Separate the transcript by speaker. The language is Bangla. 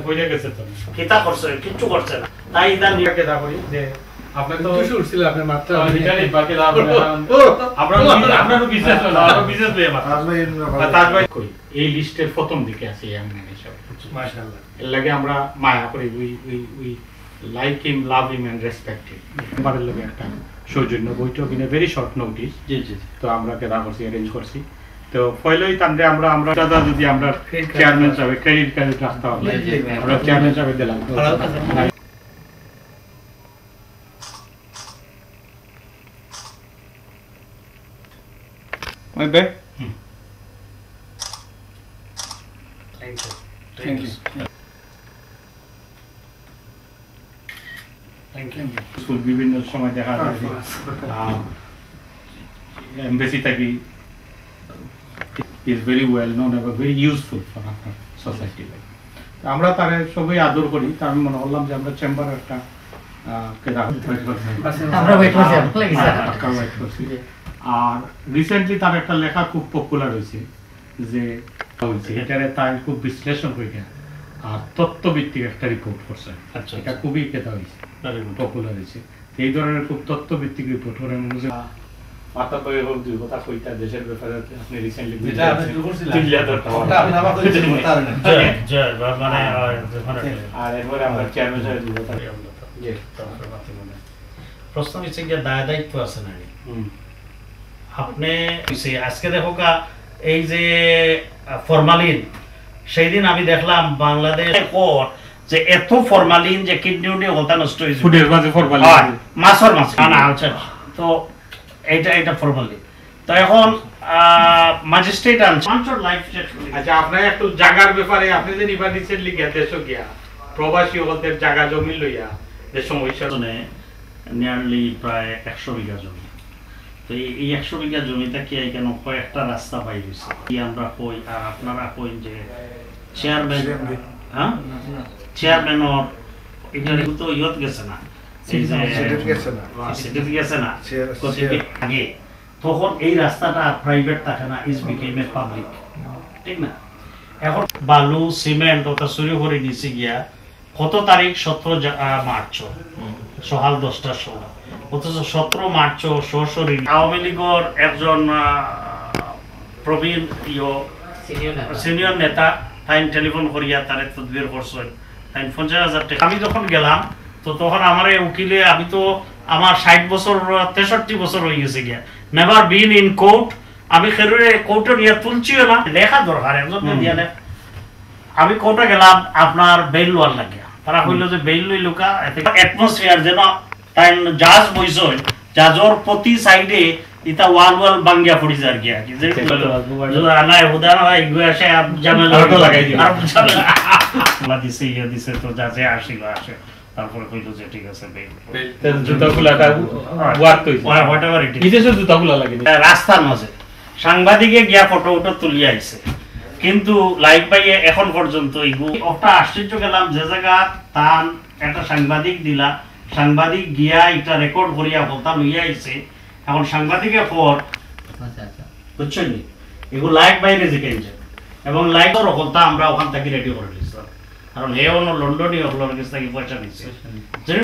Speaker 1: কইরা গেছে তো
Speaker 2: কিতা করছে কিচ্ছু করছে না তাই ইদান
Speaker 1: নিয়ে দা করি যে আপনি তো
Speaker 3: কিছু উঠছিল আপনার মাত্রা
Speaker 1: ভিটালি বাকি লাভ আপনারও বিজনেস হলো আরো বিজনেস লয়ে মাত্র তার ভাই কই এই লিস্টের প্রথম দিকে আছে ইয়াং ম্যান হিসাবে
Speaker 3: মাশাআল্লাহ
Speaker 1: এর লাগে আমরা মায়া করি we like him love him and respect him আমাদের লগে একটা সৌজন্য বৈঠক in a very short notice
Speaker 2: জি জি
Speaker 1: তো আমরা কেদা করছি অ্যারেঞ্জ করছি তো ফয়লই তান্ডে আমরা দাদা যদি আমরা চেয়ারম্যান সাহেব ক্রেডিট কার্ড রাখতে হবে আমরা চেয়ারম্যান সাহেব দিলাম My bad.
Speaker 2: Thank you.
Speaker 1: School বিভিন্ন সময় দেখা যায় এমবেসি থাকি is very well known and very useful for our society. আমরা তারে সবাই আদর করি তার আমি মনে করলাম যে আমরা চেম্বার একটা
Speaker 2: আমরা ওয়েট করছি
Speaker 1: আর রিসেন্টলি তার একটা লেখা খুব পপুলার হয়েছে যে এটারে তাই খুব বিশ্লেষণ করে আর তত্ত্বভিত্তিক একটা রিপোর্ট করছে
Speaker 2: আচ্ছা
Speaker 1: এটা খুবই কেতা হয়েছে পপুলার হয়েছে এই ধরনের খুব তত্ত্বভিত্তিক রিপোর্ট করে মাথা পায়ে হোক দুই কথা কইতা দেশের ব্যাপারে আপনি রিসেন্টলি
Speaker 3: যেটা আপনি শুরু করছিলেন
Speaker 1: ওটা আপনি আবার কইতে পারেন
Speaker 2: মানে
Speaker 1: আর এরপরে আমরা চেয়ারম্যান সাহেব দিব তাই আমরা জি
Speaker 2: প্রশ্ন হচ্ছে যে দায়িত্ব আছে না আপনি আজকে দেখো এই যে ফরমালিন সেই দিন আমি দেখলাম বাংলাদেশ যে এত ফরমালিন যে কিডনি ওটা নষ্ট হয়েছে
Speaker 1: ফুডের মাঝে ফরমালিন
Speaker 2: মাছের মাছ না আচ্ছা তো এটা ফরমালিন তো এখন ম্যাজিস্ট্রেট আনসার লাইফ
Speaker 1: আচ্ছা আপনার একটু জায়গার ব্যাপারে আপনি যে নিবা রিসেন্টলি গেছো গিয়া প্রবাসী ওদের জায়গা জমি লইয়া যে সমস্যা
Speaker 2: নিয়ারলি প্রায় 100 বিঘা জমি তো এই 100 বিঘা জমিটা কি কেন কয়েকটা রাস্তা পাই গেছে কি আমরা কই আর আপনারা কই যে চেয়ারম্যান হ্যাঁ চেয়ারম্যানর এটা তো ইয়ত গেছে না আগে তখন এই রাস্তাটা প্রাইভেট থাকে না ইজ বিকেম এ পাবলিক ঠিক না এখন বালু সিমেন্ট ওটা শুরু করে নিচে গিয়া কত তারিখ 17 মার্চ সকাল 10টার সময় অথচ 17 মার্চ সরাসরি আওয়ামী লীগের একজন প্রবীণ সিনিয়র নেতা তাই টেলিফোন করিয়া তারে তদবির করছেন তাই 50,000 টাকা আমি যখন গেলাম তো তখন আমার উকিলে আমি তো আমার 60 বছর 63 বছর হয়ে গেছে গিয়া নেভার বিন ইন কোর্ট আমি খেরুরে কোর্টে নিয়ে তুলছিও না লেখা দরকার একজন দিয়ে লেখ আমি কোর্টে গেলাম আপনার বেল লওয়ার লাগে তারা কইলো যে বেল লই লোকা অ্যাটমসফিয়ার যেন তাই জাজ বইছয় জাজর প্রতি সাইডে ইতা ওয়াল বাঙ্গিয়া পড়ি যার গিয়া কি যে না উদাহরণ হয় গুয়াশে জামেলা লাগাই দিই আর জামেলা দিছে দিছে তো জাজে আসে তারপরে কইলো যে ঠিক আছে বেল
Speaker 1: জুতাগুলাটা ওয়ার্ক হইছে
Speaker 2: হোয়াটএভার ইট ইজ
Speaker 1: বিদেশে জুতাগুলা লাগে
Speaker 2: রাস্তার মাঝে সাংবাদিকে গিয়া ফটো তুলিয়া আইছে কিন্তু লাইভ পাইয়ে এখন পর্যন্ত একটা আশ্চর্য গেলাম যে জায়গা তান একটা সাংবাদিক দিলা সাংবাদিক গিয়া এটা রেকর্ড করিয়া বলতা লইয়া আইছে এখন সাংবাদিকের পর বুঝছেন এগুলো লাইভ বাইরে জিকেছে এবং লাইভের বলতা আমরা ওখান থেকে রেডি করে দিয়েছিলাম কারণ হে অন্য লন্ডনই হলো পয়সা নিচ্ছে